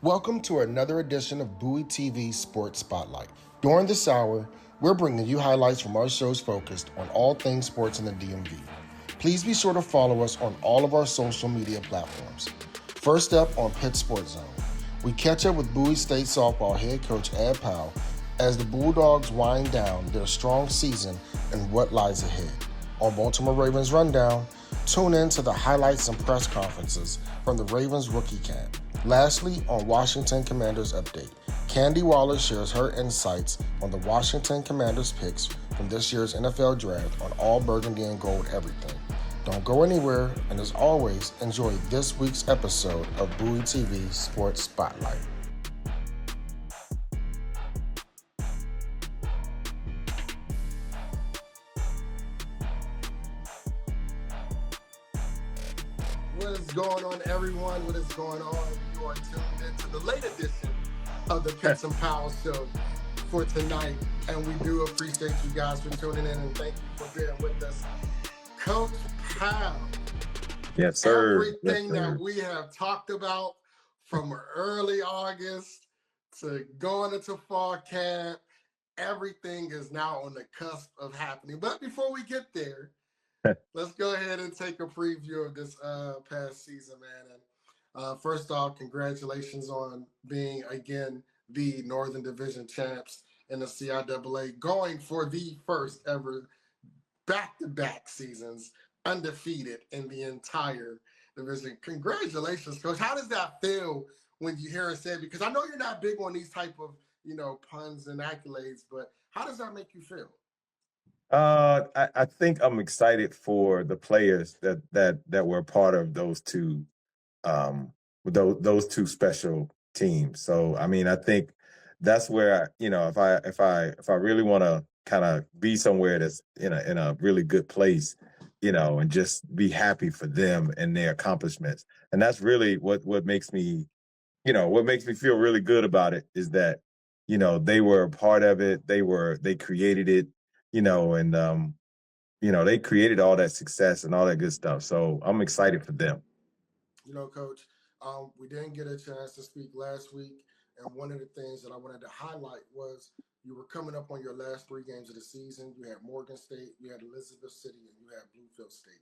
Welcome to another edition of Bowie TV Sports Spotlight. During this hour, we're bringing you highlights from our shows focused on all things sports in the DMV. Please be sure to follow us on all of our social media platforms. First up on Pitt Sports Zone, we catch up with Bowie State softball head coach Ed Powell as the Bulldogs wind down their strong season and what lies ahead. On Baltimore Ravens Rundown, tune in to the highlights and press conferences from the Ravens rookie camp. Lastly, on Washington Commanders Update, Candi Waller shares her insights on the Washington Commanders picks from this year's NFL Draft on all Burgundy and Gold everything. Don't go anywhere, and as always, enjoy this week's episode of Bowie TV Sports Spotlight. What is going on, everyone? What is going on? You are tuned into the late edition of the Pitts and Powell Show for tonight, and we do appreciate you guys for tuning in, and thank you for being with us. Coach Powell. Yes, sir. Everything that we have talked about from early August to going into fall camp, everything is now on the cusp of happening. But before we get there, let's go ahead and take a preview of this past season, man. And first off, congratulations on being, again, the Northern Division champs in the CIAA, going for the first ever back-to-back seasons undefeated in the entire division. Congratulations, Coach. How does that feel when you hear it said? Because I know you're not big on these type of, puns and accolades, but how does that make you feel? I think I'm excited for the players that were part of those two those two special teams. So I mean, I think that's where if I really want to kind of be somewhere that's in a really good place, and just be happy for them and their accomplishments. And that's really what makes me feel really good about it is that, they were a part of it. They created it, and they created all that success and all that good stuff. So I'm excited for them. Coach, we didn't get a chance to speak last week, and one of the things that I wanted to highlight was you were coming up on your last 3 games of the season. You had Morgan State, you had Elizabeth City, and you had Bluefield State.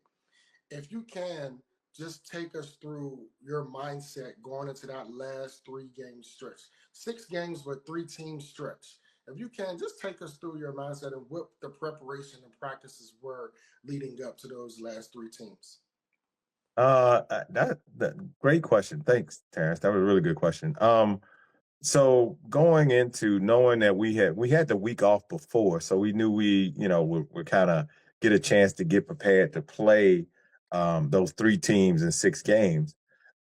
If you can, just take us through your mindset going into that last 3-game stretch. 6 games, but 3-team stretch. If you can, just take us through your mindset and what the preparation and practices were leading up to those last 3 teams. That great question. Thanks, Terrence. That was a really good question. So going into knowing that we had the week off before, so we knew we're kind of get a chance to get prepared to play those 3 teams in 6 games.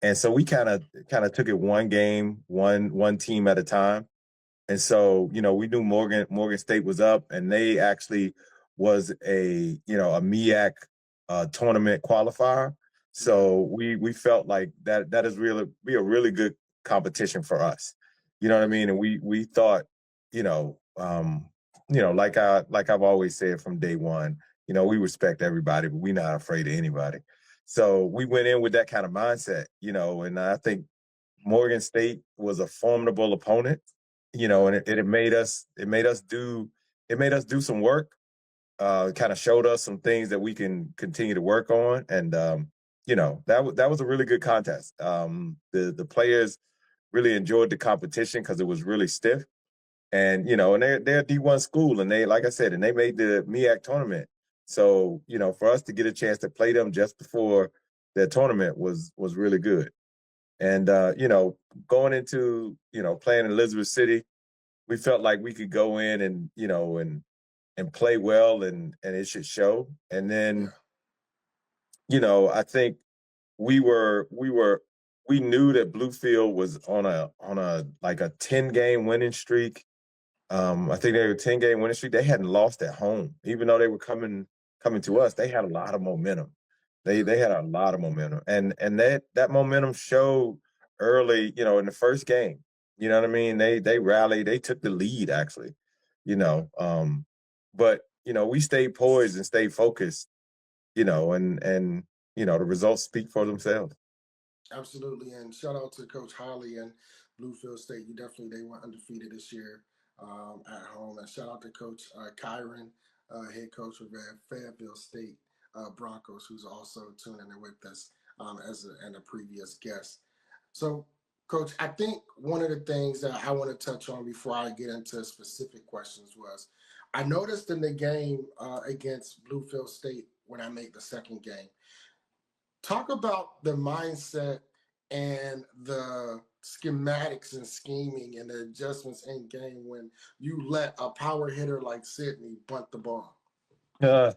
And so we kind of took it one game, one team at a time. And so, we knew Morgan State was up, and they actually was a MEAC tournament qualifier. So we felt like that is really be a really good competition for us. You know what I mean? And we thought, like I've always said from day one, we respect everybody, but we're not afraid of anybody. So we went in with that kind of mindset, and I think Morgan State was a formidable opponent, and it made us do some work, kind of showed us some things that we can continue to work on. And, that was a really good contest. The players really enjoyed the competition because it was really stiff. And, and they're a D1 school, and they, like I said, and they made the MEAC tournament. So, for us to get a chance to play them just before their tournament was really good. And, going into, playing in Elizabeth City, we felt like we could go in and, and play well, and it should show. And then, I think we knew that Bluefield was on a like a 10-game winning streak. I think they were 10-game winning streak. They hadn't lost at home, even though they were coming to us. They had a lot of momentum. They had a lot of momentum, and that momentum showed early, in the first game. You know what I mean? They rallied. They took the lead actually, but we stayed poised and stayed focused, and the results speak for themselves. Absolutely, and shout out to Coach Holly. And Bluefield State. They went undefeated this year at home. And shout out to Coach Kyron, head coach of Fayetteville State Broncos, who's also tuning in with us and a previous guest. So, Coach, I think one of the things that I want to touch on before I get into specific questions was I noticed in the game against Bluefield State when I made the second game, talk about the mindset and the schematics and scheming and the adjustments in game when you let a power hitter like Sydney bunt the ball. Uh,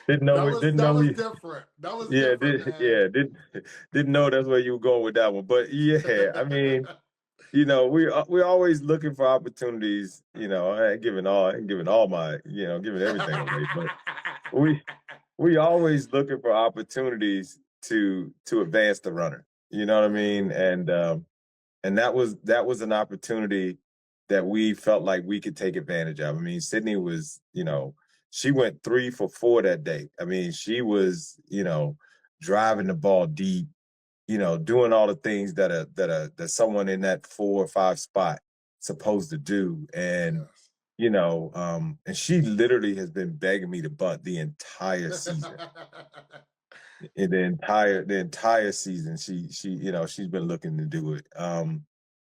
didn't know that was different. That was different, man. didn't know that's where you were going with that one. But yeah, I mean, we're always looking for opportunities. I ain't giving all my, giving everything away, but we always looking for opportunities to advance the runner. You know what I mean? And that was an opportunity that we felt like we could take advantage of. I mean, Sydney was, she went 3 for 4 that day. I mean, she was, driving the ball deep, doing all the things that someone in that 4 or 5 spot supposed to do. And and she literally has been begging me to bunt the entire season. In the entire season, she's been looking to do it.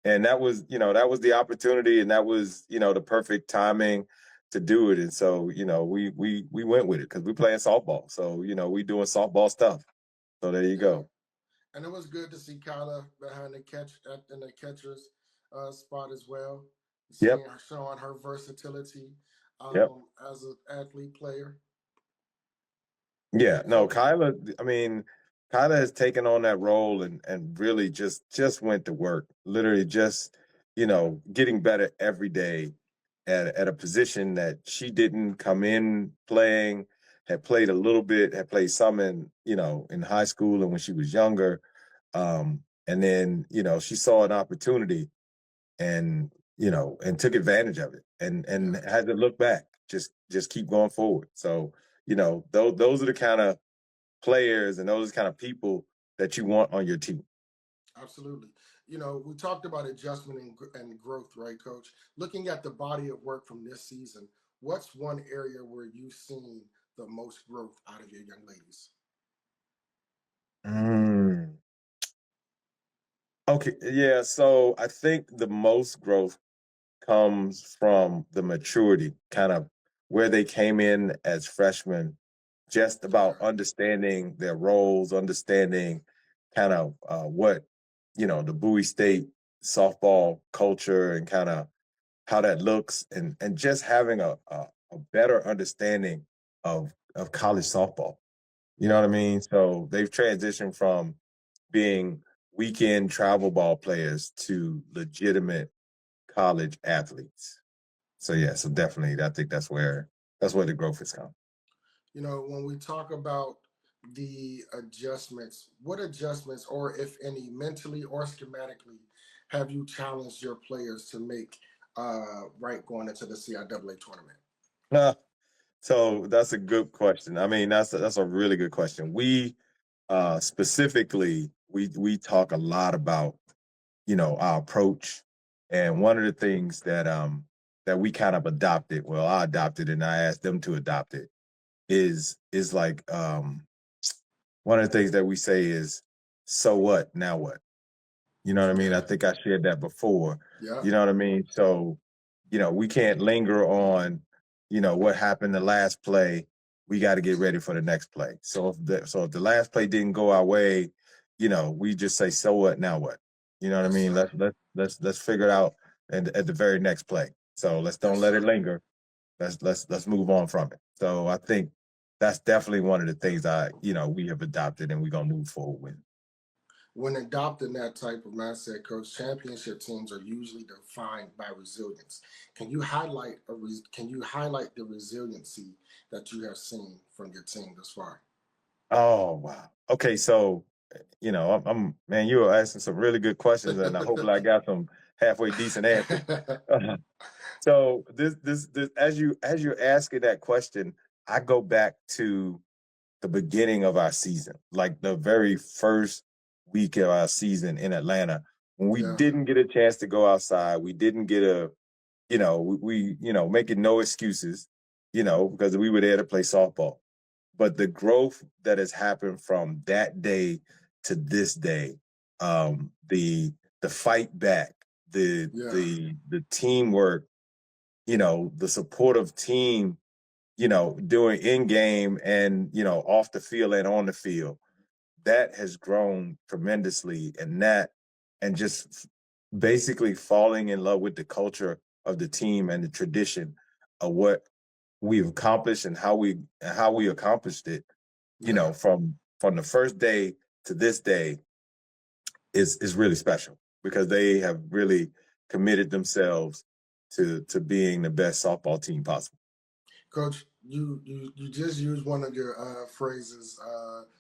And that was the opportunity, and that was, the perfect timing to do it. And so, we went with it because we're playing softball. So, we doing softball stuff. So there you go. And it was good to see Kyla behind the catch in the catcher's spot as well. Seeing her showing her versatility as an athlete player. Yeah, no, Kyla, I mean, Kyla has taken on that role and really just went to work. Literally just, getting better every day at a position that she didn't come in playing, had played a little bit, had played some in high school and when she was younger. And then, she saw an opportunity and took advantage of it and hasn't looked back. Just keep going forward. So, those are the kind of players and those kind of people that you want on your team. Absolutely. We talked about adjustment and growth, right, Coach? Looking at the body of work from this season, what's one area where you've seen the most growth out of your young ladies? Okay, yeah. So I think the most growth comes from the maturity, kind of where they came in as freshmen, just about understanding their roles, understanding kind of what, the Bowie State softball culture and kind of how that looks and just having a better understanding of college softball. You know what I mean? So they've transitioned from being weekend travel ball players to legitimate college athletes. So yeah, so definitely I think that's where the growth has come. When we talk about the adjustments, what adjustments, or if any, mentally or schematically, have you challenged your players to make right going into the CIAA tournament? So that's a good question. I mean, that's a really good question. We specifically we talk a lot about our approach, and one of the things that we kind of adopted. Well, I adopted it and I asked them to adopt it. Is like one of the things that we say is, so what? Now what? You know what I mean? I think I shared that before. Yeah. You know what I mean? So, we can't linger on, what happened the last play. We got to get ready for the next play. So if the last play didn't go our way, we just say, so what? Now what? You know what I mean? Let's figure it out at the very next play. So don't let it linger. Let's move on from it. So I think that's definitely one of the things we have adopted and we're gonna move forward with. When adopting that type of mindset, Coach, championship teams are usually defined by resilience. Can you highlight the resiliency that you have seen from your team thus far? Oh wow. Okay, so I'm man, you were asking some really good questions, and I hope I got some halfway decent answers. So this as you're asking that question, I go back to the beginning of our season, like the very first week of our season in Atlanta when we Yeah. didn't get a chance to go outside. We didn't get making no excuses, because we were there to play softball. But the growth that has happened from that day to this day, the fight back, the Yeah. the the teamwork, the supportive team, doing in game and off the field and on the field, that has grown tremendously, and just basically falling in love with the culture of the team and the tradition of what we've accomplished and how we accomplished it, Yeah. from the first day to this day is really special because they have really committed themselves to being the best softball team possible. Coach, you just used one of your phrases,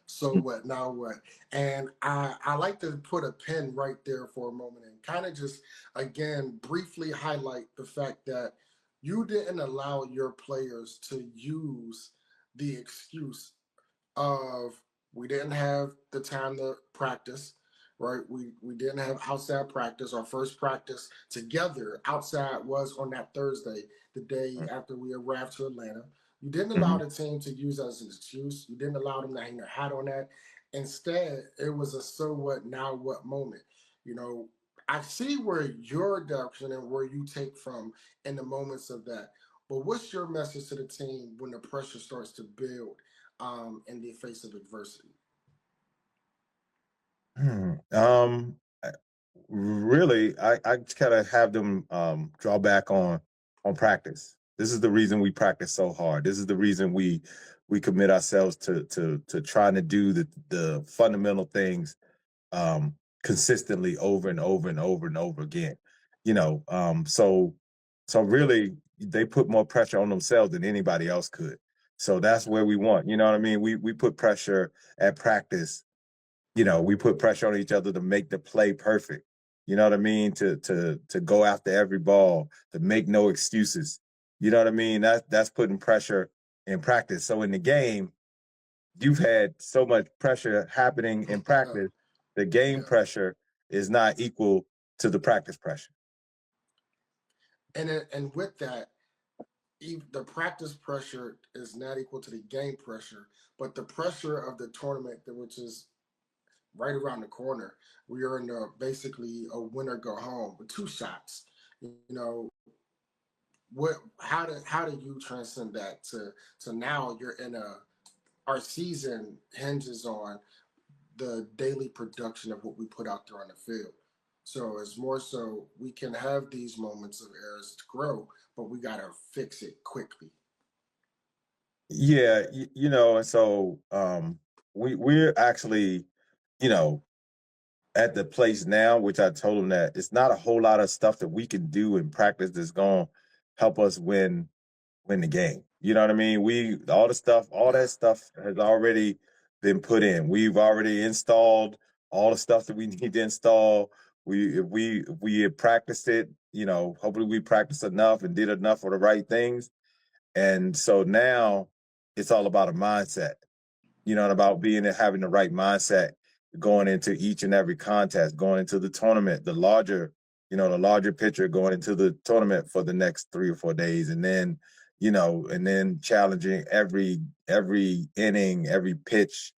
so what, now what? And I like to put a pin right there for a moment and kind of just, again, briefly highlight the fact that you didn't allow your players to use the excuse of we didn't have the time to practice, right? We didn't have outside practice. Our first practice together outside was on that Thursday, the day after we arrived to Atlanta. You didn't allow Mhm. the team to use that as an excuse. You didn't allow them to hang their hat on that. Instead, it was a so what, now what moment. You know, I see where your adoption and where you take from in the moments of that. But what's your message to the team when the pressure starts to build in the face of adversity? Hmm. Really, I kind of have them draw back on practice. This is the reason we practice so hard. This is the reason we commit ourselves to trying to do the fundamental things consistently over and over and over and over again. So really they put more pressure on themselves than anybody else could. So that's where we want. You know what I mean? We put pressure at practice. We put pressure on each other to make the play perfect. You know what I mean? To go after every ball, to make no excuses. You know what I mean? That's putting pressure in practice. So in the game, you've had so much pressure happening in practice. The game Yeah. pressure is not equal to the practice pressure. And with that, the practice pressure is not equal to the game pressure, but the pressure of the tournament, which is right around the corner. We are in basically a winner go home with two shots. You know, what? How do you transcend that to now you're in a our season hinges on the daily production of what we put out there on the field. So it's more so we can have these moments of errors to grow, but we gotta fix it quickly. Yeah, and so we're actually, you know, at the place now, which I told them that it's not a whole lot of stuff that we can do in practice that's going to help us win the game. You know what I mean? All Yeah. that stuff has already been put in. We've already installed all the stuff that we need to install. If we had practiced it, hopefully we practiced enough and did enough of the right things. And so now it's all about a mindset, and about having the right mindset going into each and every contest, going into the tournament, the larger picture going into the tournament for the next 3 or 4 days, and then challenging every inning, every pitch,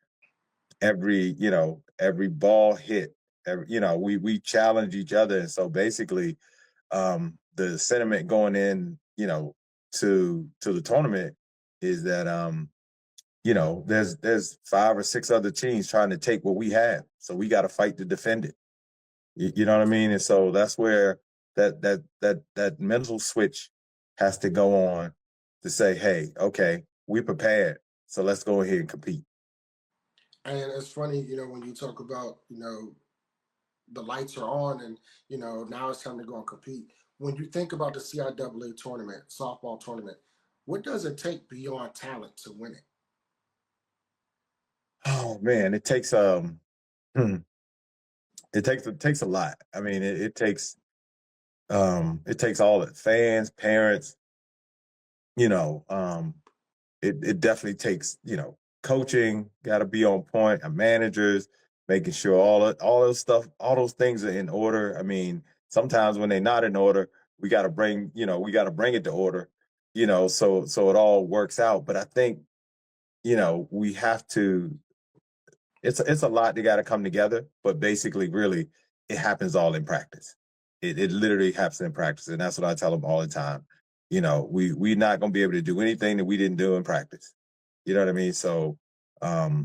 every ball hit. We challenge each other, and so basically, the sentiment going in, to the tournament is that there's 5 or 6 other teams trying to take what we have. So we got to fight to defend it. You know what I mean? And so that's where that mental switch has to go on to say, hey, okay, we're prepared. So let's go ahead and compete. And it's funny, when you talk about, the lights are on and, now it's time to go and compete. When you think about the CIAA tournament, softball tournament, what does it take beyond talent to win it? Oh man, hmm, it takes a lot. I mean, it takes all the fans, parents, you know, um, it definitely takes, coaching, got to be on point, managers, making sure all those things are in order. I mean, sometimes when they're not in order, we got to bring it to order, so it all works out. But I think, we have to. It's a lot that got to come together, but basically, really, it happens all in practice. It literally happens in practice, and that's what I tell them all the time. We're not going to be able to do anything that we didn't do in practice. You know what I mean? So, that's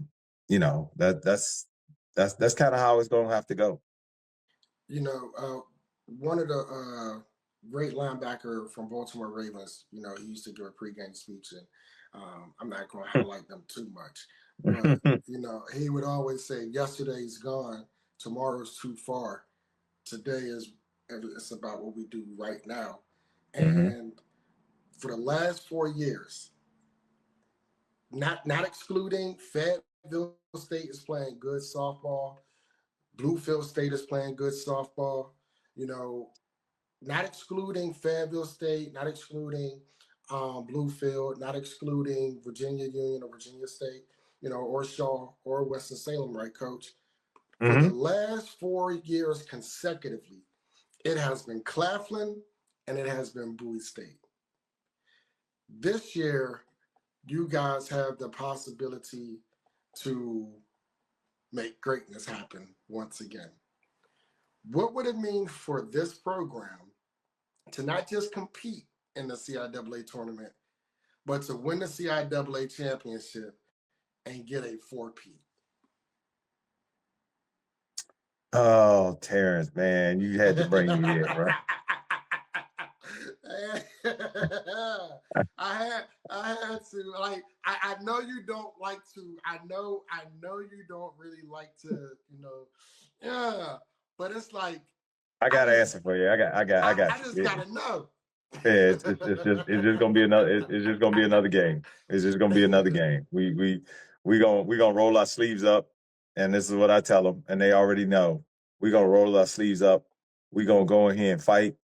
kind of how it's going to have to go. One of the great linebacker from Baltimore Ravens, he used to give a pregame speech, and I'm not going to highlight them too much, but he would always say, "Yesterday's gone, tomorrow's too far. Today is it's about what we do right now." And for the last 4 years, not excluding Fayetteville State is playing good softball, Bluefield State is playing good softball, not excluding Fayetteville State, not excluding Bluefield, not excluding Virginia Union or Virginia State, or Shaw or Winston-Salem, right, Coach? For the last 4 years consecutively, it has been Claflin and it has been Bowie State. This year, you guys have the possibility to make greatness happen once again. What would it mean for this program to not just compete in the CIAA tournament, but to win the CIAA championship and get a 4-peat? Oh, Terrence, man, you had to bring me in, right? I had to. Like, I know you don't like to. I know you don't really like to. Yeah. But it's like I got an answer for you. I just gotta know. Yeah, it's just gonna be another game. It's just gonna be another game. We gonna roll our sleeves up, and this is what I tell them, and they already know. We gonna roll our sleeves up. We gonna go in here and fight.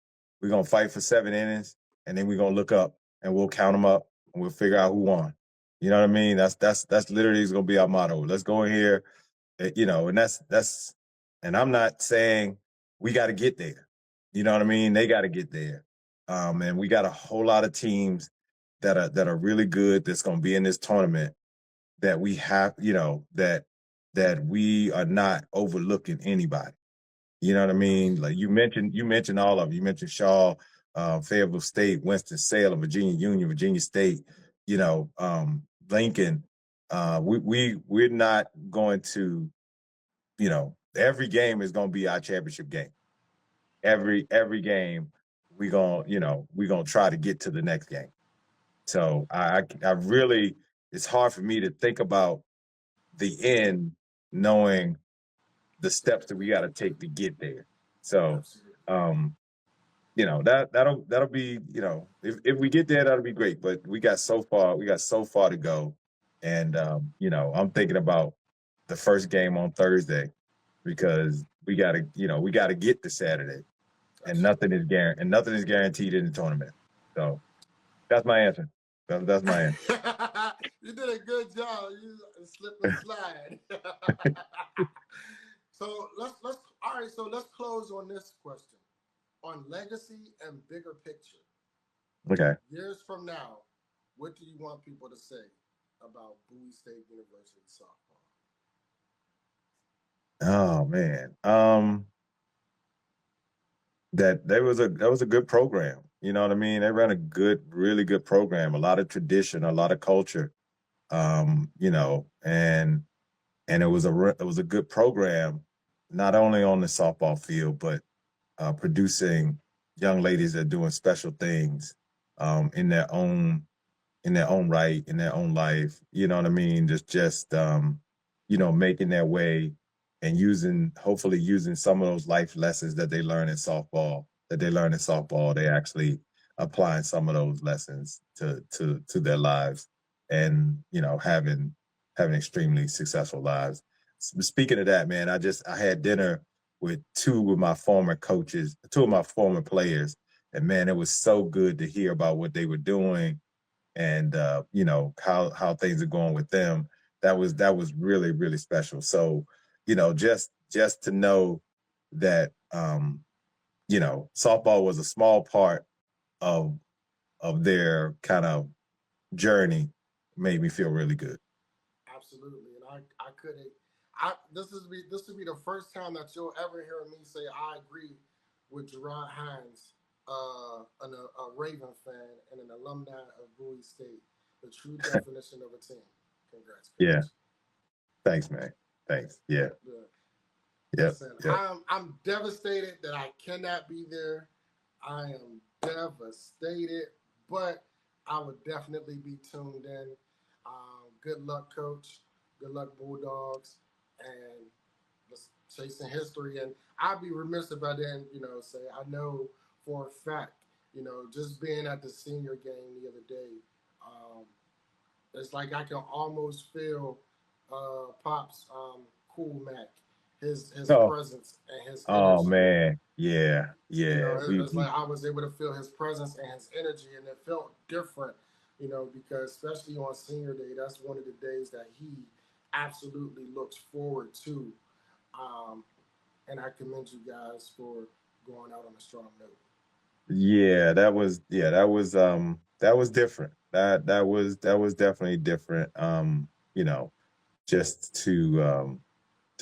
We gonna fight for 7 innings, and then we gonna look up and we'll count them up and we'll figure out who won. You know what I mean? That's literally gonna be our motto. Let's go in here, and that's. And I'm not saying we got to get there. You know what I mean? They got to get there. And we got a whole lot of teams that are really good that's going to be in this tournament that we have, that we are not overlooking anybody. You know what I mean? Like you mentioned all of them. You mentioned Shaw, Fayetteville State, Winston-Salem, Virginia Union, Virginia State, Lincoln. We're not going to, every game is going to be our championship game. Every game we're gonna try to get to the next game. So I really, it's hard for me to think about the end knowing the steps that we got to take to get there. So that'll be, if we get there, that'll be great. But we got so far to go. And I'm thinking about the first game on Thursday because we gotta get to Saturday. And nothing is guaranteed in the tournament. So that's my answer. That's my answer. You did a good job. You slip and slide. So let's close on this question. On legacy and bigger picture. Okay. Years from now, what do you want people to say about Bowie State University softball? Oh man. That was a good program. You know what I mean? They ran a really good program, a lot of tradition, a lot of culture. And it was a good program, not only on the softball field, but producing young ladies that are doing special things in their own right, in their own life. You know what I mean? Just making their way and hopefully using some of those life lessons that they learn in softball, they actually applying some of those lessons to their lives and, having extremely successful lives. Speaking of that, man, I had dinner with two of my former players, and man, it was so good to hear about what they were doing and, how things are going with them. That was really, really special. So, just to know that softball was a small part of their kind of journey made me feel really good. Absolutely, and I couldn't. This would be the first time that you'll ever hear me say I agree with Gerard Hines, a Raven fan and an alumni of Bowie State, the true definition of a team. Congrats, coach. Yeah. Thanks, man. Thanks. Yeah. Yeah. Listen, I'm devastated that I cannot be there. I am devastated, but I would definitely be tuned in. Good luck, coach. Good luck, Bulldogs, and just chasing history. And I'd be remiss if I didn't, say I know for a fact, just being at the senior game the other day, it's like I can almost feel Pop's Cool Mac, his presence and his energy. Oh man, yeah. It's like I was able to feel his presence and his energy, and it felt different, because especially on senior day, that's one of the days that he absolutely looks forward to. And I commend you guys for going out on a strong note. Yeah, that was different. That was definitely different. Just to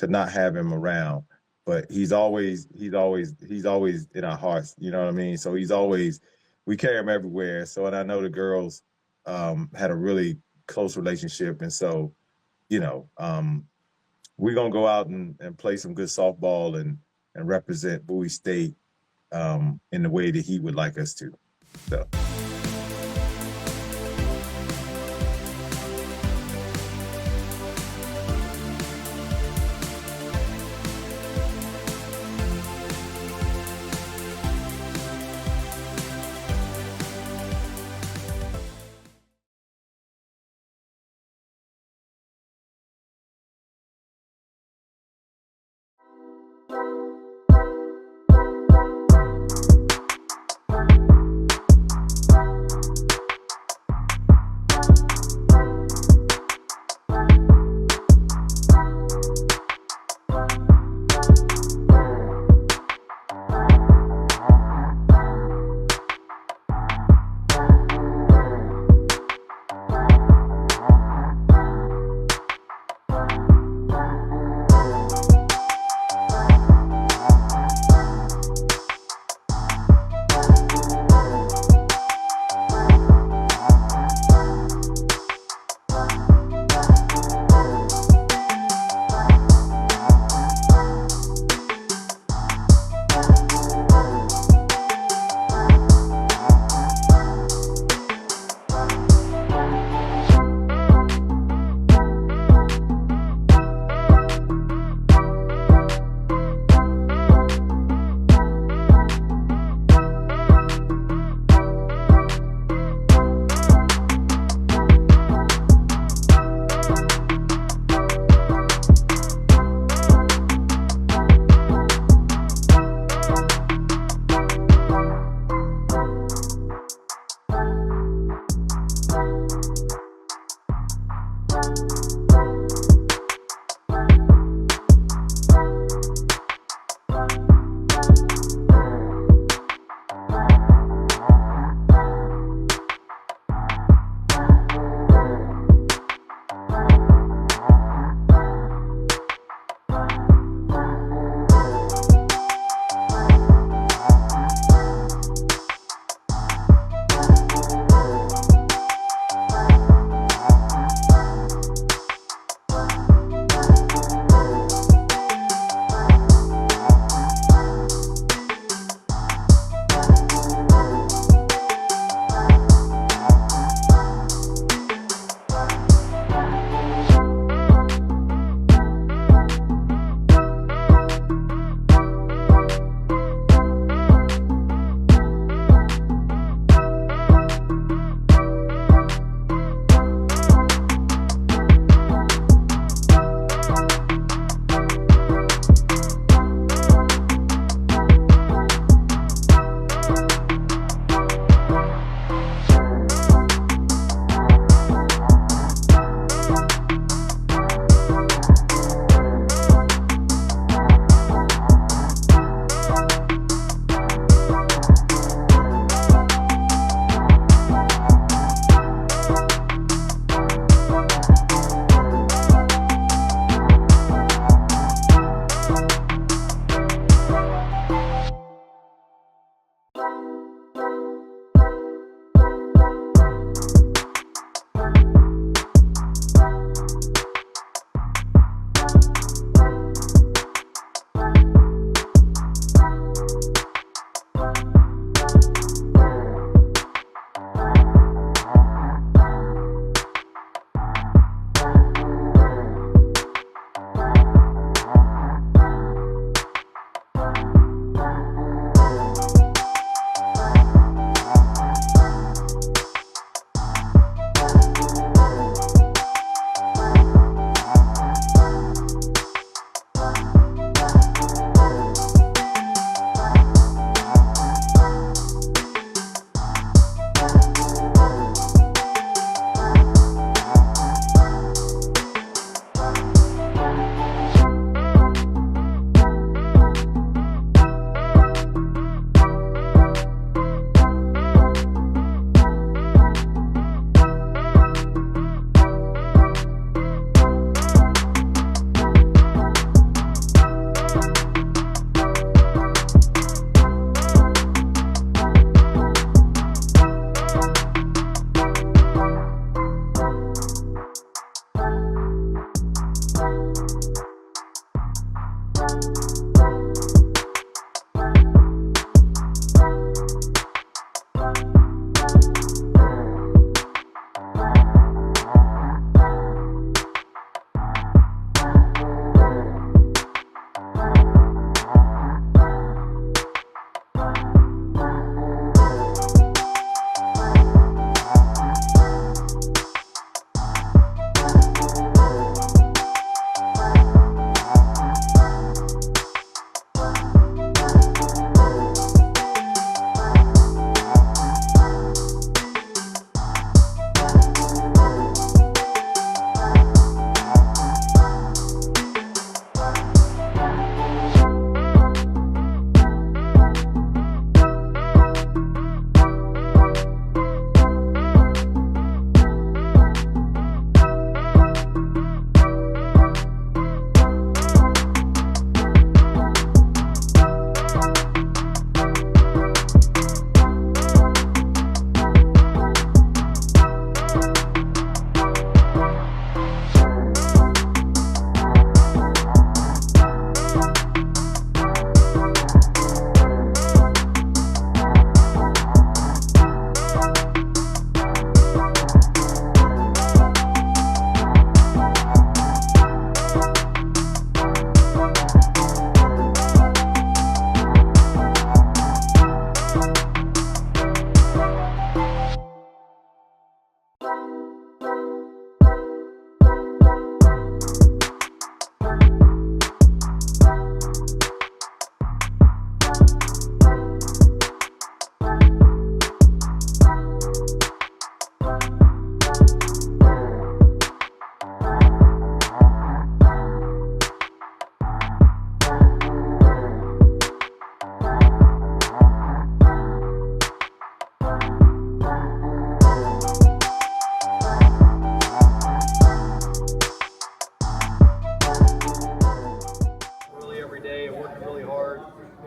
not have him around, but he's always in our hearts. You know what I mean? So we carry him everywhere. So, and I know the girls had a really close relationship, and so we're gonna go out and play some good softball and represent Bowie State in the way that he would like us to. So.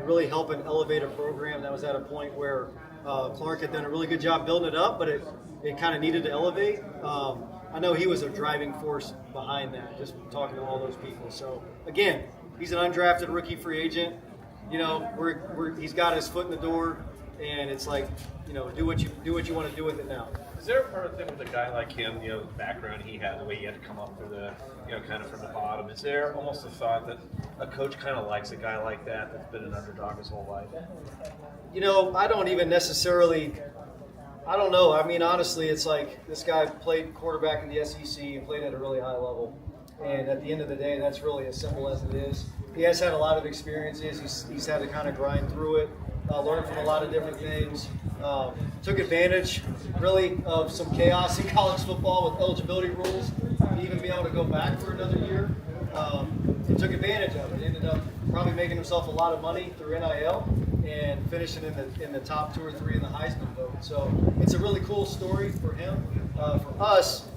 really helping elevate a program that was at a point where Clark had done a really good job building it up, but it kind of needed to elevate. I know he was a driving force behind that, just talking to all those people. So, again, he's an undrafted rookie free agent. You know, he's got his foot in the door, and it's like, you know, do what you want to do with it now. Is there a part of thing with a guy like him, you know, the background he had, the way he had to come up through the, you know, kind of from the bottom? Is there almost a thought that a coach kind of likes a guy like that that's been an underdog his whole life? You know, I don't even necessarily. I don't know. I mean, honestly, it's like this guy played quarterback in the SEC and played at a really high level. And at the end of the day, that's really as simple as it is. He has had a lot of experiences. He's had to kind of grind through it, learn from a lot of different things. Took advantage, really, of some chaos in college football with eligibility rules. To even be able to go back for another year. He took advantage of it. He ended up probably making himself a lot of money through NIL and finishing in the top 2 or 3 in the Heisman vote. So it's a really cool story for him. For us,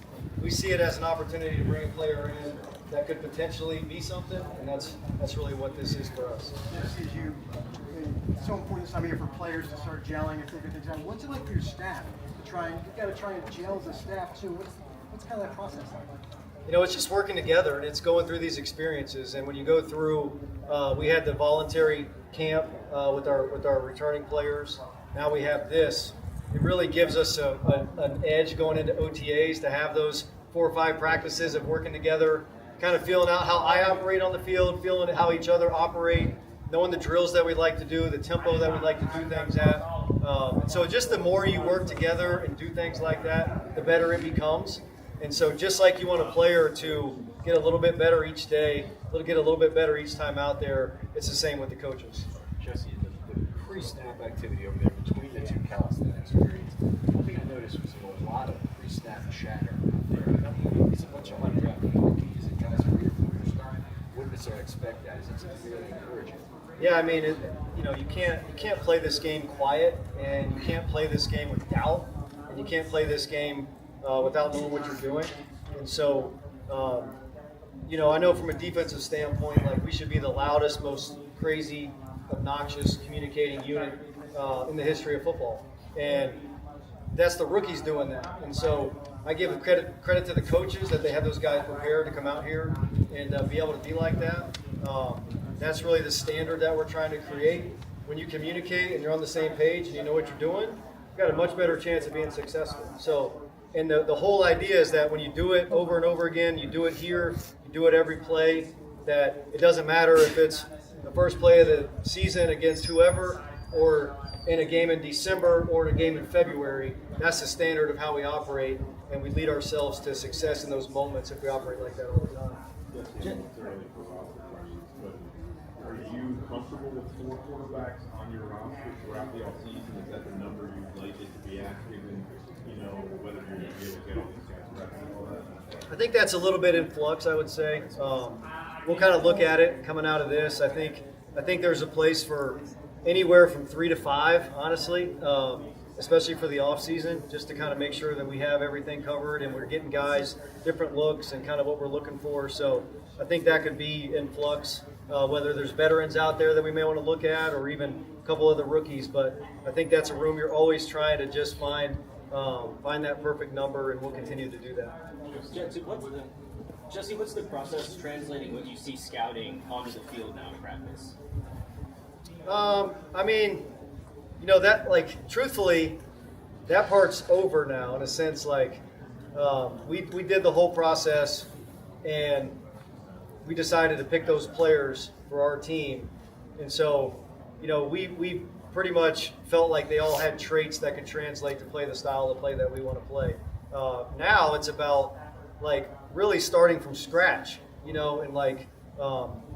we see it as an opportunity to bring a player in that could potentially be something, and that's really what this is for us. It's so important this time of year for players to start gelling and figure things out. What's it like for your staff to you've got to try and gel as a staff too? What's kind of that process like? You know, it's just working together, and it's going through these experiences. And when you go through, we had the voluntary camp with our returning players. Now we have this. It really gives us an edge going into OTAs to have those 4 or 5 practices of working together, kind of feeling out how I operate on the field, feeling how each other operate, knowing the drills that we like to do, the tempo that we like to do things at. So just the more you work together and do things like that, the better it becomes. And so just like you want a player to get a little bit better each day, get a little bit better each time out there, it's the same with the coaches. Jesse, the pre-snap activity over there between the 2 calisthenics periods, one thing I noticed was a lot of pre-snap chatter out there. It's a bunch of undrafted rookies and guys who are here for the first time. Wouldn't necessarily expect that. Is it something really encouraging? Yeah, I mean, you can't play this game quiet, and you can't play this game with doubt, and you can't play this game without knowing what you're doing. And so, I know from a defensive standpoint, like, we should be the loudest, most crazy, obnoxious communicating unit in the history of football. And that's the rookies doing that. And so I give credit to the coaches that they have those guys prepared to come out here and be able to be like that. That's really the standard that we're trying to create. When you communicate and you're on the same page and you know what you're doing, you've got a much better chance of being successful. So, and the whole idea is that when you do it over and over again, you do it here, you do it every play, that it doesn't matter if it's the first play of the season against whoever, or in a game in December, or in a game in February. That's the standard of how we operate, and we lead ourselves to success in those moments if we operate like that all the time. Are you comfortable with 4 quarterbacks on your roster throughout the offseason? Is that the number you'd like it to be at, given, whether you're going to be able to get all these guys reps and all that? I think that's a little bit in flux, I would say. We'll kind of look at it coming out of this. I think there's a place for anywhere from 3 to 5, honestly, especially for the off season, just to kind of make sure that we have everything covered and we're getting guys different looks and kind of what we're looking for. So I think that could be in flux, whether there's veterans out there that we may want to look at, or even a couple other rookies. But I think that's a room you're always trying to just find that perfect number, and we'll continue to do that. Jesse, what's the process translating what you see scouting onto the field now in practice? I mean, truthfully, that part's over now, in a sense. Like, we did the whole process, and we decided to pick those players for our team. And so, we pretty much felt like they all had traits that could translate to play the style of play that we want to play. Now it's about, really starting from scratch, and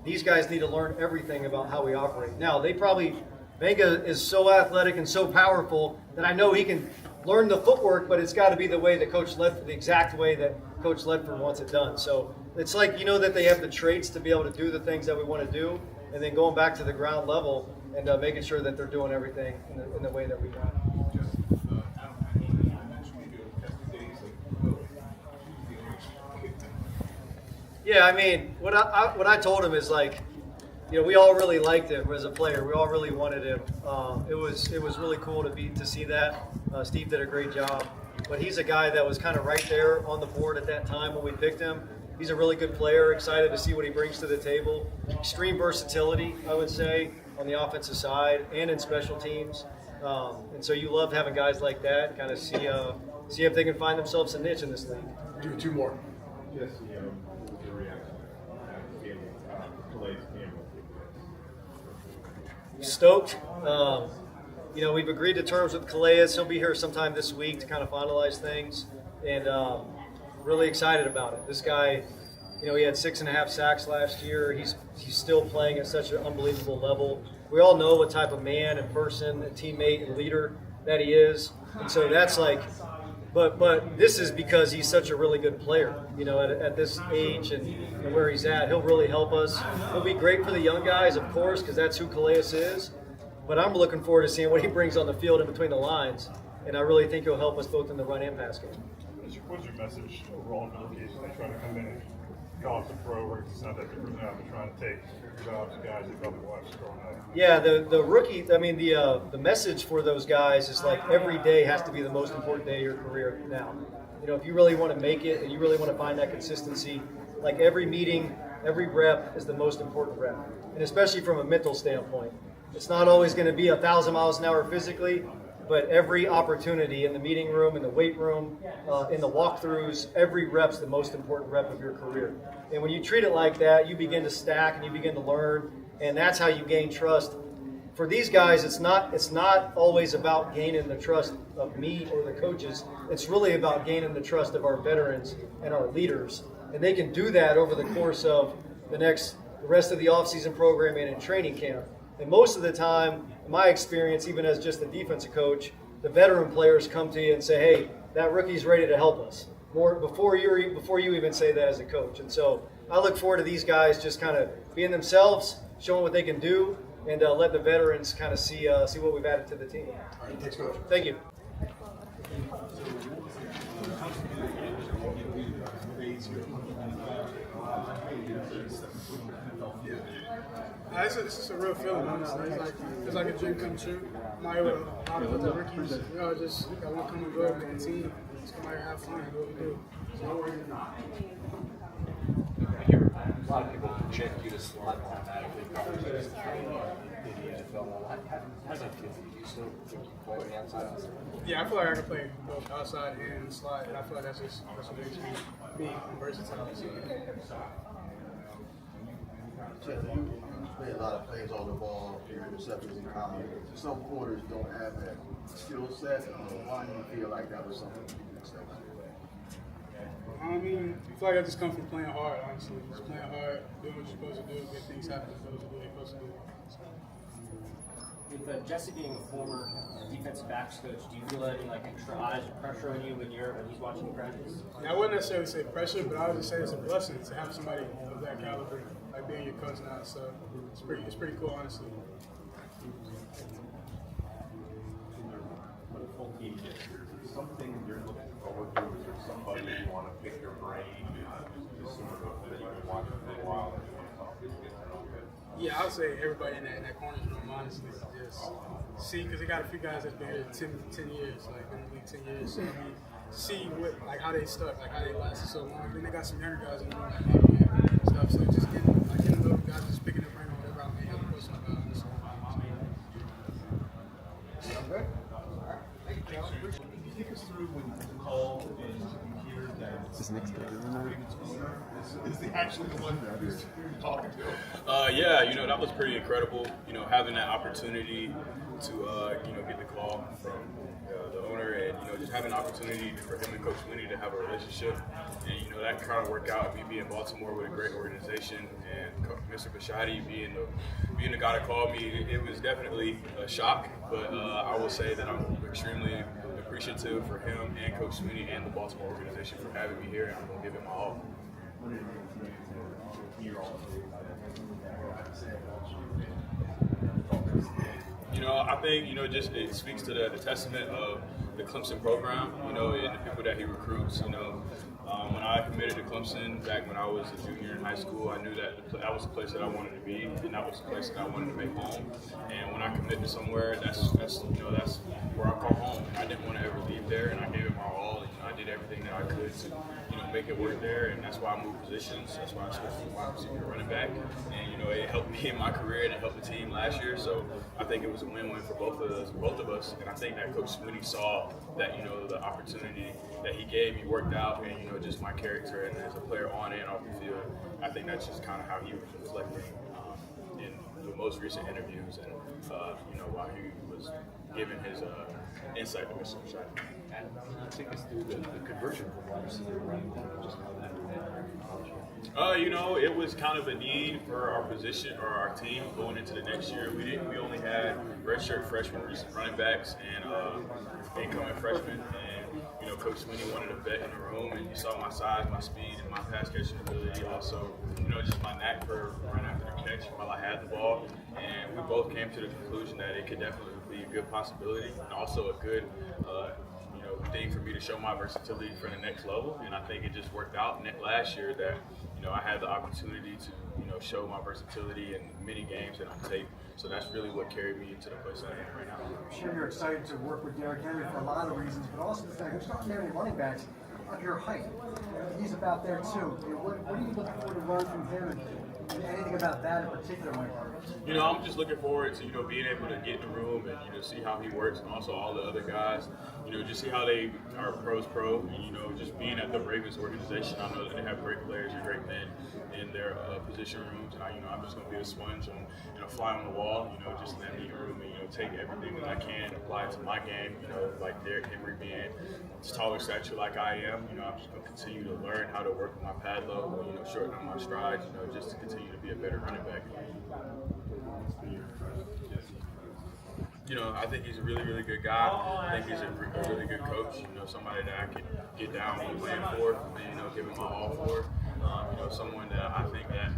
these guys need to learn everything about how we operate. Now, Venga is so athletic and so powerful that I know he can learn the footwork, but it's got to be the way that the exact way that Coach Ledford wants it done. So it's like, that they have the traits to be able to do the things that we want to do, and then going back to the ground level and making sure that they're doing everything in the way that we want. Yeah, I mean, what I told him is, we all really liked him as a player. We all really wanted him. It was really cool to see that. Steve did a great job. But he's a guy that was kind of right there on the board at that time when we picked him. He's a really good player. Excited to see what he brings to the table. Extreme versatility, I would say, on the offensive side and in special teams. And so you love having guys like that. Kind of see if they can find themselves a niche in this league. Do two more. Yes, what was your reaction to Clay's camera? Stoked. We've agreed to terms with Calais. He'll be here sometime this week to kind of finalize things, and really excited about it. This guy, he had 6.5 sacks last year. He's still playing at such an unbelievable level. We all know what type of man and person and teammate and leader that he is, and so that's like. But this is because he's such a really good player, at this age and where he's at. He'll really help us. He'll be great for the young guys, of course, because that's who Calais is. But I'm looking forward to seeing what he brings on the field in between the lines. And I really think he'll help us both in the run and pass game. What's your message overall to rookies as they try to come in and go off the pro where it's not that different now, but trying to take jobs of guys that probably watched growing up? Yeah, the rookie, the message for those guys is like every day has to be the most important day of your career now. If you really want to make it and you really want to find that consistency, like every meeting, every rep is the most important rep. And especially from a mental standpoint. It's not always going to be 1,000 miles an hour physically, but every opportunity in the meeting room, in the weight room, in the walkthroughs, every rep's the most important rep of your career. And when you treat it like that, you begin to stack and you begin to learn, and that's how you gain trust. For these guys, it's not always about gaining the trust of me or the coaches. It's really about gaining the trust of our veterans and our leaders. And they can do that over the course of the rest of the offseason program and in training camp. And most of the time, in my experience, even as just a defensive coach, the veteran players come to you and say, hey, that rookie's ready to help us. Before you even say that as a coach. And so I look forward to these guys just kind of being themselves, showing what they can do, and let the veterans kind of see what we've added to the team. All right, thanks, Coach. Thank you. It's just a real feeling, honestly. It's like a dream come true. I'm out here with a lot of other rookies. We all just got one common goal with the team. Just come out here and have fun and do what we do. So no worries. I hear a lot of people project you to slot automatically in the NFL. How does that feel for you? Do you still think you play on the outside? Yeah, I feel like I can play both outside and slide, and I feel like that's what makes me versatile. You play a lot of plays on the ball, your interceptions in college. Some quarters don't have that skill set. Why do you feel like that was something you expect? I mean, I feel like I just come from playing hard, honestly. Just playing hard, doing what you're supposed to do, get things happen you're supposed to do what you're supposed to do. With Jesse being a former defensive backs coach, do you feel any extra eyes or pressure on you when he's watching you practice? Yeah, I wouldn't necessarily say pressure, but I would just say it's a blessing to have somebody of that caliber, like being your coach now. So it's pretty cool, honestly. When a full team gets here, is there something you're looking forward to? Is there somebody you want to pick your brain? Just sort of that you've been watching for a while and you want to talk to? Yeah, I would say everybody in that corner's room, honestly, just see, because they got a few guys that's been here 10 years, been in the league 10 years. So see how they stuck, how they lasted so long. Then they got some younger guys in the room and stuff. So just getting to know the guys, just picking their brain on whatever I may have a question about. Okay. Can you take us through when you call and you hear that this next guy is actually the one that you're talking to? Yeah, that was pretty incredible. Having that opportunity to get the call from the owner, and just having an opportunity for him and Coach Winnie to have a relationship, and that kind of worked out. Me being in Baltimore with a great organization, and Mr. Bashadi being the guy that called me, it was definitely a shock. But I will say that I'm extremely appreciative for him and Coach Sweeney and the Baltimore organization for having me here, and I'm going to give it my all. I think, just it speaks to the testament of the Clemson program, and the people that he recruits, When I committed to Clemson back when I was a junior in high school, I knew that that was the place that I wanted to be, and that was the place that I wanted to make home. And when I commit to somewhere, that's where I call home. I didn't want to ever leave there, and I gave it my all. I did everything that I could to make it work there, and that's why I moved positions. That's why I switched from wide receiver to running back, and it helped me in my career and it helped the team last year. So I think it was a win-win for both of us, and I think that Coach Sweeney saw that the opportunity that he gave me worked out, and just my character and as a player on and off the field. I think that's just kind of how he was reflecting in the most recent interviews, and while he was giving his insight to Mr. Shine. Take us through the conversion from wide receiver to running back, just how that it was kind of a need for our position or our team going into the next year. We only had redshirt freshmen, running backs, and incoming freshmen. And Coach Sweeney wanted a vet in the room, and you saw my size, my speed, and my pass catching ability. Also, just my knack for running after the catch while I had the ball. And we both came to the conclusion that it could definitely be a good possibility, and also a good thing for me to show my versatility for the next level. And I think it just worked out last year that I had the opportunity to show my versatility in many games and on tape. So that's really what carried me into the place I am right now. I'm sure you're excited to work with Derrick Henry for a lot of reasons, but also the fact there's not many running backs of your height. He's about there too. What are you looking for to run from him, and anything about that in particular, Mike? I'm just looking forward to being able to get in the room and see how he works, and also all the other guys. Just see how they are pro, and just being at the Ravens organization, I know that they have great players and great men in their position rooms. And I'm just going to be a sponge and a fly on the wall. Just in that meeting room and take everything that I can, apply it to my game. Like Derrick Henry being taller stature like I am. I'm just going to continue to learn how to work with my pad load, shorten up my strides. Just to continue to be a better running back. I think he's a really, really good guy. I think he's a really good coach. Somebody that I can get down with playing for, and give him my all for. Someone that I think that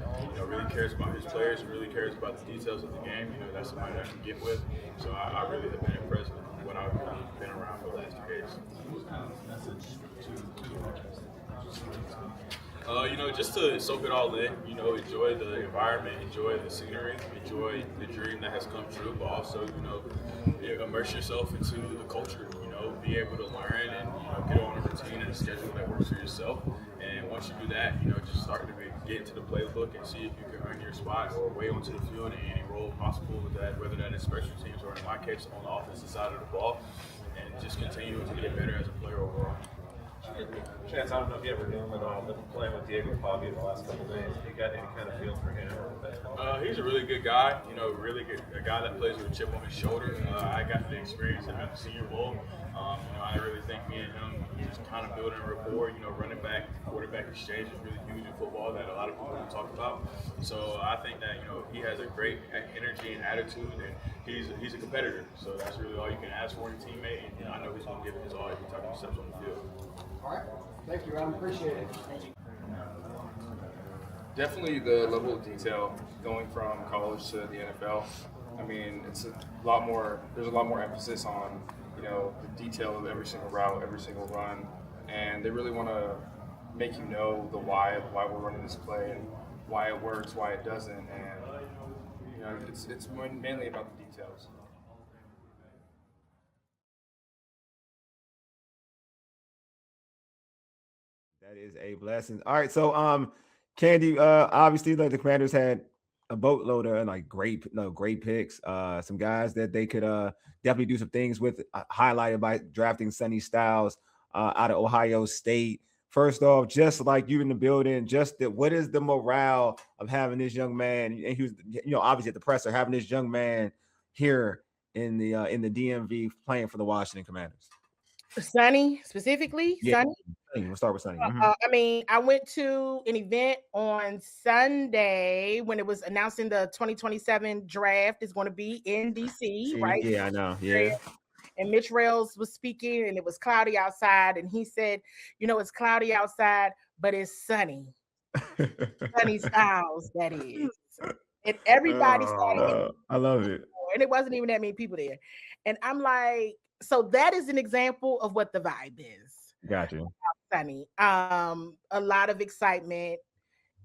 really cares about his players and really cares about the details of the game. That's somebody that I can get with. So I really have been impressed with what I've been around for the last 2 days. Just to soak it all in, enjoy the environment, enjoy the scenery, enjoy the dream that has come true, but also, immerse yourself into the culture, be able to learn and, get on a routine and a schedule that works for yourself. And once you do that, just start to get into the playbook and see if you can earn your spot or way onto the field in any role possible with that, whether that is special teams or in my case on the offensive side of the ball, and just continue to get better as a player overall. Chance, I don't know if you ever knew him at all, but playing with Diego Pavia the last couple of days, you got any kind of feel for him? He's a really good guy, really good, a guy that plays with a chip on his shoulder. I got to experience him at the Senior Bowl. I really think me and him just kind of building a rapport. Running back, quarterback exchange is really huge in football that a lot of people don't talk about. So I think that he has a great energy and attitude, and he's a competitor. So that's really all you can ask for in a teammate, and I know he's going to give it his all every time he steps on the field. All right. Thank you, Ron. Appreciate it. Definitely the level of detail going from college to the NFL. I mean, it's a lot more. There's a lot more emphasis on the detail of every single route, every single run, and they really want to make the why we're running this play and why it works, why it doesn't, and it's mainly about the details. That is a blessing. All right, so Candi, obviously, the Commanders had a boatload of great picks. Some guys that they could definitely do some things with. Highlighted by drafting Sonny Styles out of Ohio State. First off, just like you in the building, what is the morale of having this young man? And he was, obviously at the presser, having this young man here in the DMV playing for the Washington Commanders. Sonny specifically, yeah. Sonny. We'll start with Sonny. I went to an event on Sunday when it was announcing the 2027 draft is going to be in DC, right? Yeah, I know. Yeah. And Mitch Rails was speaking, and it was cloudy outside, and he said, "It's cloudy outside, but it's sunny." Sonny Styles, that is. And everybody started. I love it. And it wasn't even that many people there. And I'm like, so that is an example of what the vibe is. Gotcha. Sonny. A lot of excitement.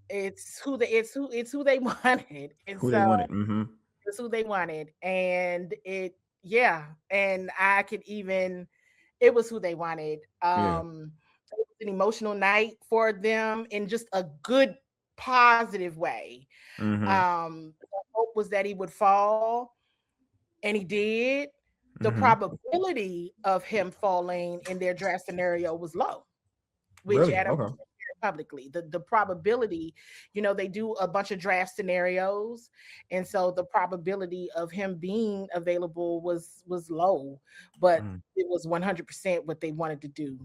It's who they wanted, and Who they so wanted. Mm-hmm. it's who they wanted, and yeah, and I could even it was who they wanted. Yeah. It was an emotional night for them in just a good, positive way. Mm-hmm. The hope was that he would fall, and he did. The Mm-hmm. probability of him falling in their draft scenario was low, which Really? Adam Okay. shared publicly. The probability, they do a bunch of draft scenarios, and so the probability of him being available was low, but Mm. it was 100% what they wanted to do.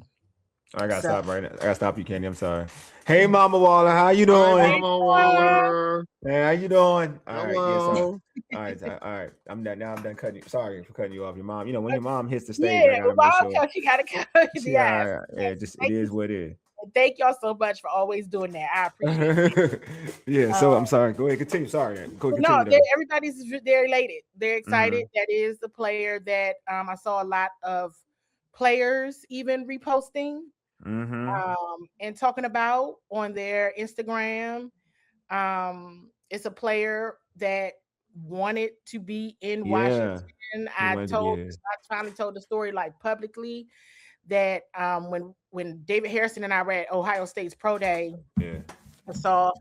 I gotta So, stop right now. I gotta stop you, Candy. I'm sorry. Hey, Mama Waller, how you doing? Hey, Mama Joy. Waller. Hey, how you doing? All right, yeah, sorry. Hello. All right. I'm done now. I'm done cutting you. Sorry for cutting you off. Your mom, when your mom hits the stage, I Yeah, gotta well, make sure. okay, she gotta go. Yes. Yeah, just it is what it is. Thank y'all so much for always doing that. I appreciate it. Yeah, so I'm sorry. Go ahead, continue. Sorry, go ahead, No, continue. everybody's they're elated. They're excited. Mhm. That is the player that I saw a lot of players even reposting Mm-hmm. and talking about on their Instagram. It's a player that wanted to be in Yeah, Washington. he wanted to be here. I finally told the story like publicly that when David Harrison and I were at Ohio State's Pro Day, Yeah. I saw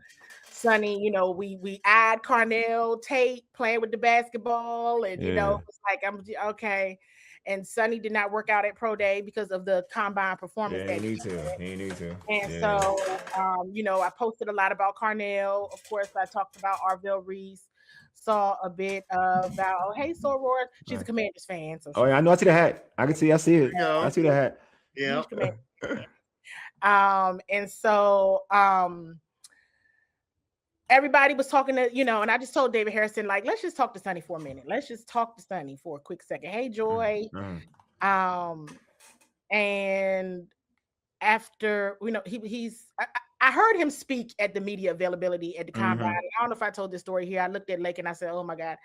Sonny, we eyed Carnell Tate playing with the basketball, and Yeah. it was like I'm okay. And Sonny did not work out at Pro Day because of the combine performance Yeah, that he he need to. had. He need to. And Yeah. so, I posted a lot about Carnell. Of course, I talked about Arvell Reese. Saw a bit about hey Soror. She's a Right. Commanders fan, so Oh yeah, I know. I see the hat. I can see. I see it. There you go. I see the hat. Yeah. huge Commanders fan. And so everybody was talking to, and I just told David Harrison, like, let's just talk to Sonny for a minute. Let's just talk to Sonny for a quick second. Hey, Joy. Mm-hmm. And after, I heard him speak at the media availability at the combine. Mm-hmm. I don't know if I told this story here. I looked at Lake and I said, oh my God,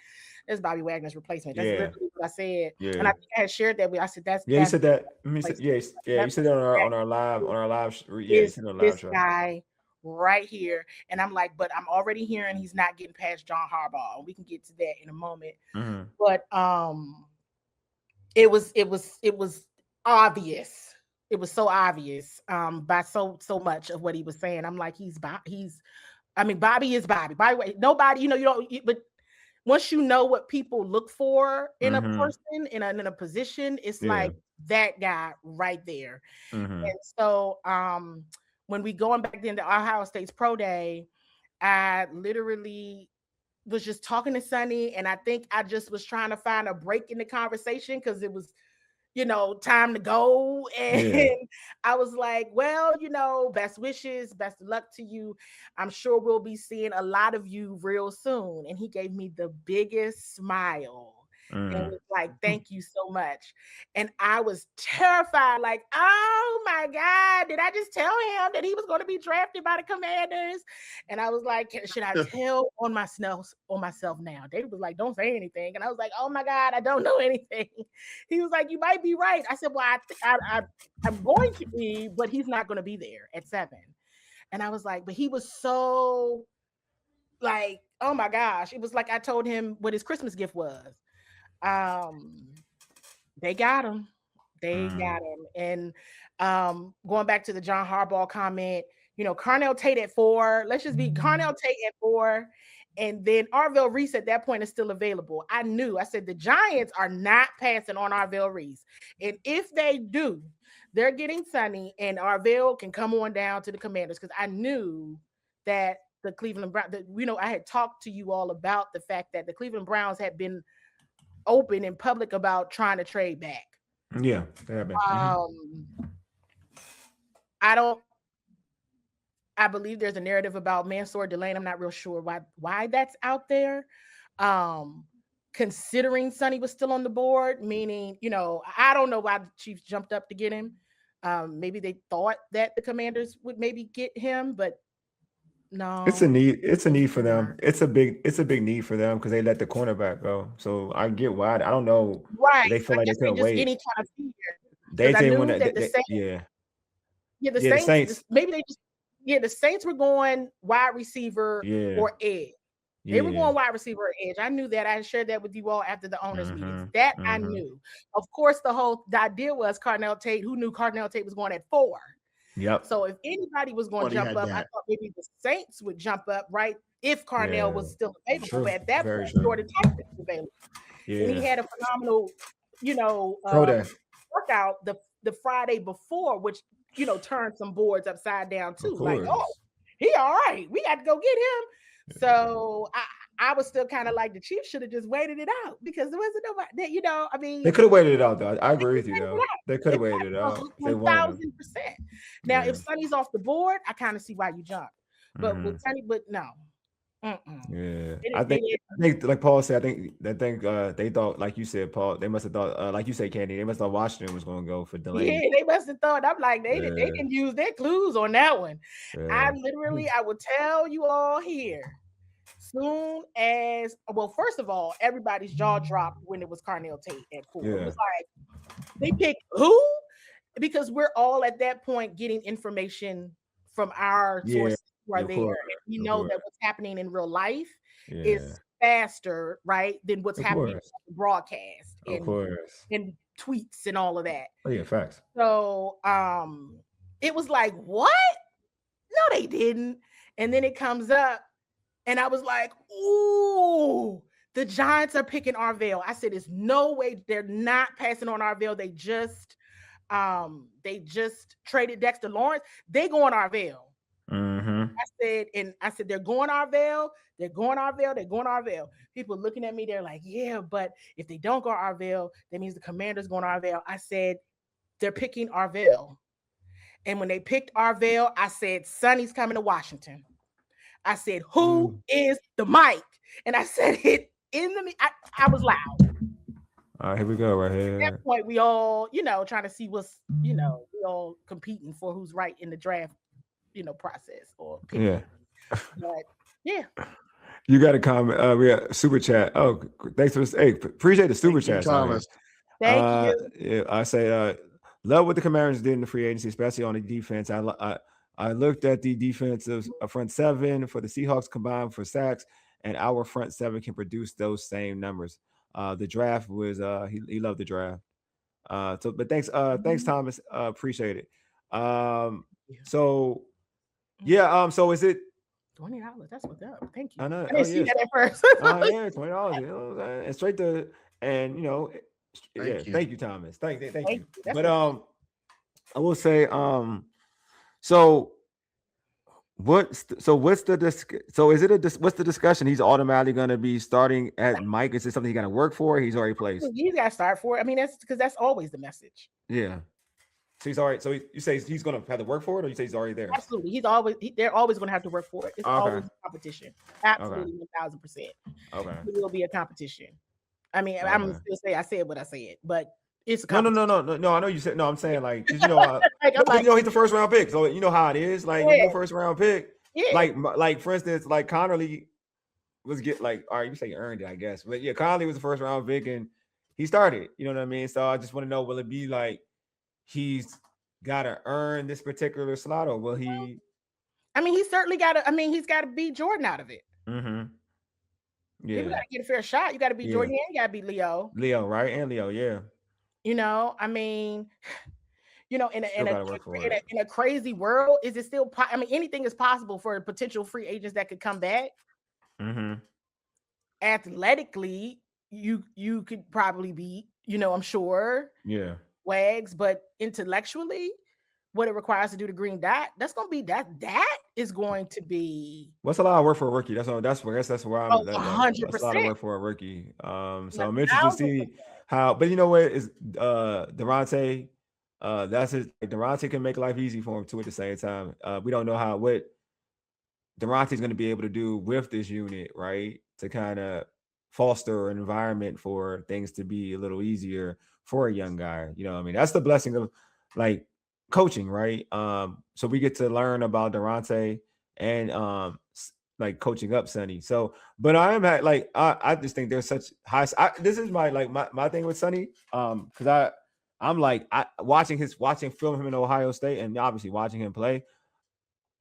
that's Bobby Wagner's replacement. That's Yeah. literally what I said. Yeah. And I think I had shared that with, I said, that's, Yeah, you said that. You That's said that on our live yeah, you said it on our live this show. guy right here. And I'm like, but I'm already hearing he's not getting past John Harbaugh. We can get to that in a moment. Mm-hmm. But it was obvious. It was so obvious by so much of what he was saying. I'm like, Bobby is Bobby. By the way, nobody, but once you know what people look for in a person, in a position, it's like that guy right there. Mm-hmm. And so when we going back into Ohio State's Pro Day, I literally was just talking to Sonny, and I think I just was trying to find a break in the conversation because it was, time to go. And I was like, well, best wishes, best of luck to you. I'm sure we'll be seeing a lot of you real soon. And he gave me the biggest smile. And was like, thank you so much. And I was terrified, like, oh my God, did I just tell him that he was going to be drafted by the Commanders? And I was like, should I tell on myself now? David was like, don't say anything. And I was like, oh my God, I don't know anything. He was like, you might be right. I said, well, I'm going to be, but he's not going to be there at 7. And I was like, but he was so like, oh my gosh. It was like I told him what his Christmas gift was. They got him. And going back to the John Harbaugh comment, Carnell Tate at 4. Let's just be Carnell Tate at 4. And then Arvell Reese at that point is still available. I said the Giants are not passing on Arvell Reese. And if they do, they're getting Sonny, and Arvell can come on down to the Commanders, because I knew that the Cleveland Browns, I had talked to you all about the fact that the Cleveland Browns had been open in public about trying to trade back. Yeah, they have been. I believe there's a narrative about Mansour Delane. I'm not real sure why that's out there. Considering Sonny was still on the board, meaning, I don't know why the Chiefs jumped up to get him. Maybe they thought that the Commanders would maybe get him, but no. It's a need for them. It's a big need for them because they let the cornerback go. So I get why. I don't know. Right. They feel like they couldn't wait. Any kind of fear. They didn't want to. Yeah. Yeah, the Yeah, the Saints. Saints. Maybe they just. Yeah, the Saints were going wide receiver Yeah. or edge. They were going wide receiver or edge. I knew that. I shared that with you all after the owners' meetings. That I knew. Of course, the idea was Carnell Tate. Who knew Carnell Tate was going at 4? Yep. So if anybody was going to jump up, I thought maybe the Saints would jump up, right? If Carnell was still available. True. But at that Very point, true. Jordan Tyson was available. Yeah. And he had a phenomenal, workout the Friday before, which turned some boards upside down too. Like, oh, he all right. We got to go get him. So I was still kind of like the Chiefs should have just waited it out because there wasn't nobody. I mean, they could have waited it out though. I agree with you though. They could have waited it out. 1,000%. Now, if Sonny's off the board, I kind of see why you jump. But with Sonny, but no. Yeah, I think like Paul said, I think they thought, like you said, Paul, they must have thought, like you said, Candi, they must have thought Washington was going to go for Delaney. Yeah, they must have thought. I'm like, they didn't use their clues on that one. I will tell you all here, soon as, well, first of all, everybody's jaw dropped when it was Carnell Tate at 4. It was like, they picked who? Because we're all at that point getting information from our sources who are there. And we know that what's happening in real life is faster, right, than what's happening on the broadcast and tweets and all of that. Oh yeah, facts. So it was like, what? No, they didn't. And then it comes up, and I was like, ooh, the Giants are picking Arvell. I said, there's no way they're not passing on Arvell. They just traded Dexter Lawrence. They going Arvell. I said, they're going Arvell. They're going Arvell. They're going Arvell. People looking at me, they're like, yeah, but if they don't go Arvell, that means the Commanders going Arvell. I said, they're picking Arvell. And when they picked Arvell, I said, Sonny's coming to Washington. I said, who is the mic? And I said it in the, I was loud. All right, here we go right here. At that point, we all, trying to see what's, we all competing for who's right in the draft, process or picking. Yeah. But yeah. You got a comment. We got super chat. Oh, thanks for this. Hey, appreciate the super chat, Thomas. Thank you. Yeah, I say love what the Commanders did in the free agency, especially on the defense. I looked at the defensive front seven for the Seahawks combined for sacks, and our front seven can produce those same numbers. The draft was he loved the draft. But thanks Thomas. Appreciate it. So is it $20? That's what's up. Thank you. I know. I didn't see that at first. Yeah, $20. And straight to thank you, Thomas. Thank you. But I will say what's the discussion? He's automatically going to be starting at Mike. Is it something he got to work for? He's already placed. He's got to start for it. I mean, that's because that's always the message. Yeah. So he's all right. So you say he's going to have to work for it, or you say he's already there? Absolutely. They're always going to have to work for it. It's always a competition. Absolutely, 1,000%. Okay. It will be a competition. I mean, I'm going to still say I said what I said, but it's a competition. No. I know you said no. I'm saying like, cause he's the first round pick, so you know how it is. Like your first round pick. Yeah. Like for instance, like Connerly was all right. You say earned it, I guess, but yeah, Connerly was the first round pick and he started. You know what I mean? So I just want to know, will it be like he's got to earn this particular slot, or will he? I mean, he's certainly got to. I mean, he's got to beat Jordan out of it. Mm-hmm. Yeah, you got to get a fair shot. You got to beat Jordan and you got to beat Leo. Right? And Leo, yeah. I mean, in a crazy world, is it still? I mean, anything is possible for potential free agents that could come back. Mm-hmm. Athletically, you could probably beat. I'm sure. Yeah. Wags, but intellectually, what it requires to do the green dot, that's going to be that is going to be. What's a lot of work for a rookie? That's where I'm. 100%. That's a lot of work for a rookie. So I'm interested to see how. But you know what is Durante? That's his. Durante can make life easy for him too. At the same time, we don't know what Durante's going to be able to do with this unit, right? To kind of foster an environment for things to be a little easier for a young guy. I mean, that's the blessing of like coaching, right? So we get to learn about Durante and like coaching up Sonny. So, but I am I just think there's such high. This is my thing with Sonny. Because I'm like, watching film him in Ohio State, and obviously watching him play.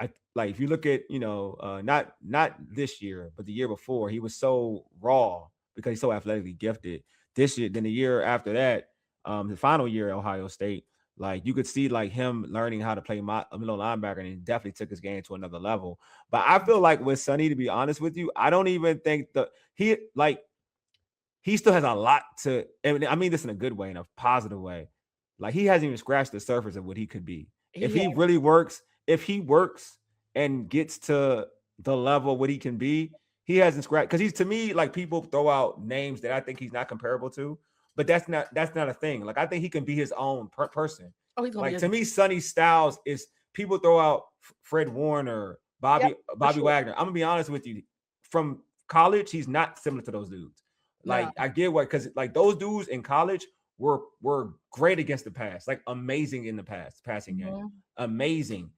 I like if you look at not this year, but the year before, he was so raw because he's so athletically gifted. This year, then the year after that, the final year at Ohio State, like you could see like him learning how to play middle linebacker, and he definitely took his game to another level. But I feel like with Sonny, to be honest with you, I don't even think he still has a lot to, and I mean this in a good way, in a positive way. Like he hasn't even scratched the surface of what he could be. If he really works, and gets to the level what he can be, he hasn't scratched. Because he's, to me, like people throw out names that I think he's not comparable to, but that's not a thing. Like I think he can be his own person. Oh, he's like to me, Sonny Styles is, people throw out Fred Warner, Bobby Wagner. I'm gonna be honest with you. From college, he's not similar to those dudes. Like I get what, because like those dudes in college were great against the pass, like amazing in the passing game, amazing.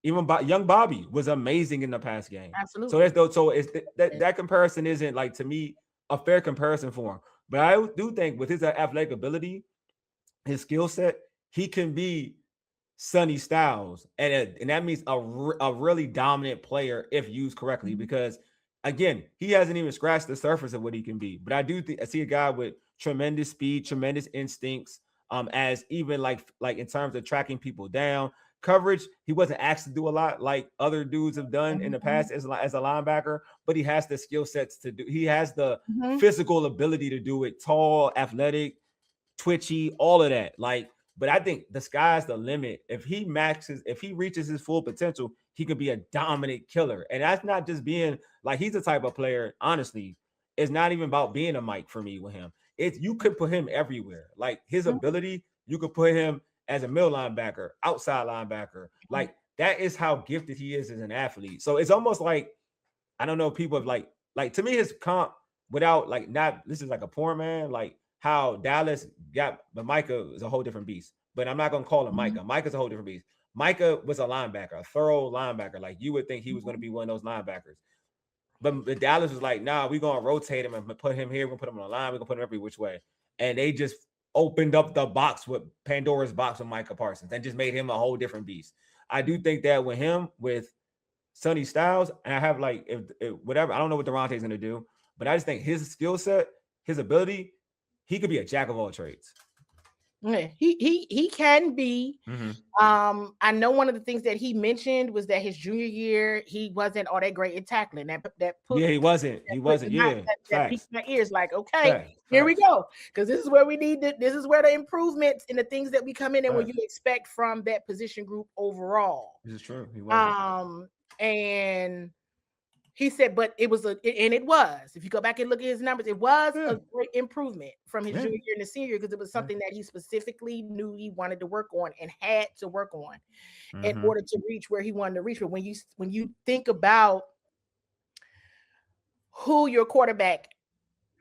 Even young Bobby was amazing in the pass game. Absolutely. That comparison isn't, like, to me, a fair comparison for him. But I do think with his athletic ability, his skill set, he can be Sonny Styles, and that means a really dominant player if used correctly. Because again, he hasn't even scratched the surface of what he can be. But I do think I see a guy with tremendous speed, tremendous instincts, as even like in terms of tracking people down. Coverage, he wasn't asked to do a lot like other dudes have done in the past as a linebacker, but he has the skill sets to do. He has the physical ability to do it. Tall, athletic, twitchy, all of that. Like, but I think the sky's the limit. If he reaches his full potential, he could be a dominant killer. And that's not just being like, he's the type of player, honestly, it's not even about being a Mike for me with him. You could put him everywhere. Like his ability, you could put him as a middle linebacker, outside linebacker. Like that is how gifted he is as an athlete. So it's almost like, I don't know, people have like to me, his comp without like, not, this is like a poor man, like how Dallas got, but Micah is a whole different beast. But I'm not going to call him Micah. Micah's a whole different beast. Micah was a linebacker, a thorough linebacker. Like you would think he was going to be one of those linebackers. But Dallas was like, nah, we're going to rotate him and put him here. We're going to put him on the line. We're going to put him every which way. And they just opened up the box with Pandora's box with Micah Parsons and just made him a whole different beast. I do think that with Sonny Styles, and I have like, if whatever, I don't know what Durante's going to do, but I just think his skill set, his ability, he could be a jack of all trades. He can be. I know one of the things that he mentioned was that his junior year he wasn't all that great at tackling. He wasn't. That piqued my ears. Like, okay, here we go, because this is where we need to. This is where the improvements and the things that we come in and what you expect from that position group overall. This is true. He wasn't. And he said, but it was if you go back and look at his numbers, it was a great improvement from his junior year and the senior year, because it was something that he specifically knew he wanted to work on and had to work on in order to reach where he wanted to reach. But when you think about who your quarterback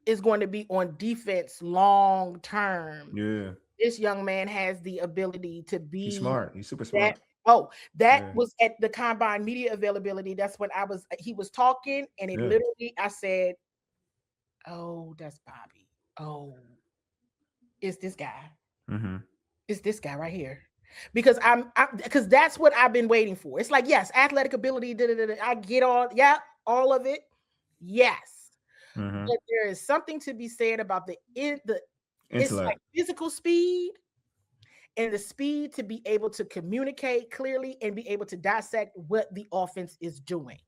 is going to be on defense long term, this young man has the ability to be He's smart. He's super smart. That was at the combine media availability. That's when he was talking, and it literally, I said, oh, that's Bobby. Oh, it's this guy. It's this guy right here. Because because that's what I've been waiting for. It's like, yes, athletic ability, I get all of it. Yes. But there is something to be said about it's like physical speed, and the speed to be able to communicate clearly and be able to dissect what the offense is doing.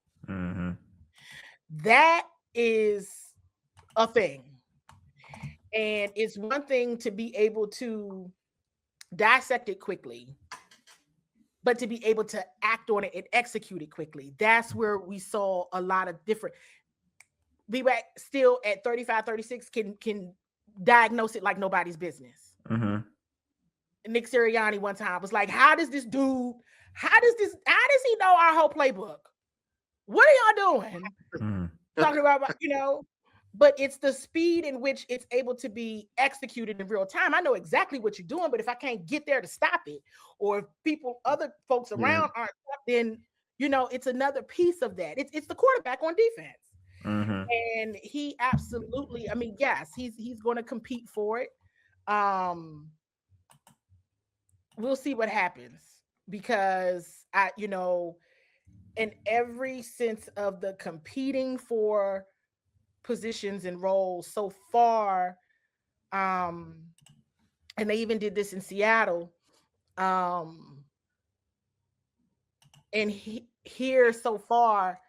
That is a thing. And it's one thing to be able to dissect it quickly, but to be able to act on it and execute it quickly. That's where we saw a lot of different. B-Wack still at 35, 36 can diagnose it like nobody's business. Nick Sirianni one time was like, how does he know our whole playbook? What are y'all doing? Talking about, but it's the speed in which it's able to be executed in real time. I know exactly what you're doing, but if I can't get there to stop it, or if other folks around aren't, then, it's another piece of that. It's the quarterback on defense. And he absolutely, yes, he's going to compete for it. we'll see what happens, because in every sense of the competing for positions and roles so far, and they even did this in Seattle, and here so far,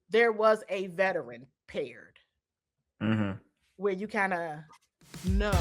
there was a veteran paired, Mm-hmm. where you kind of know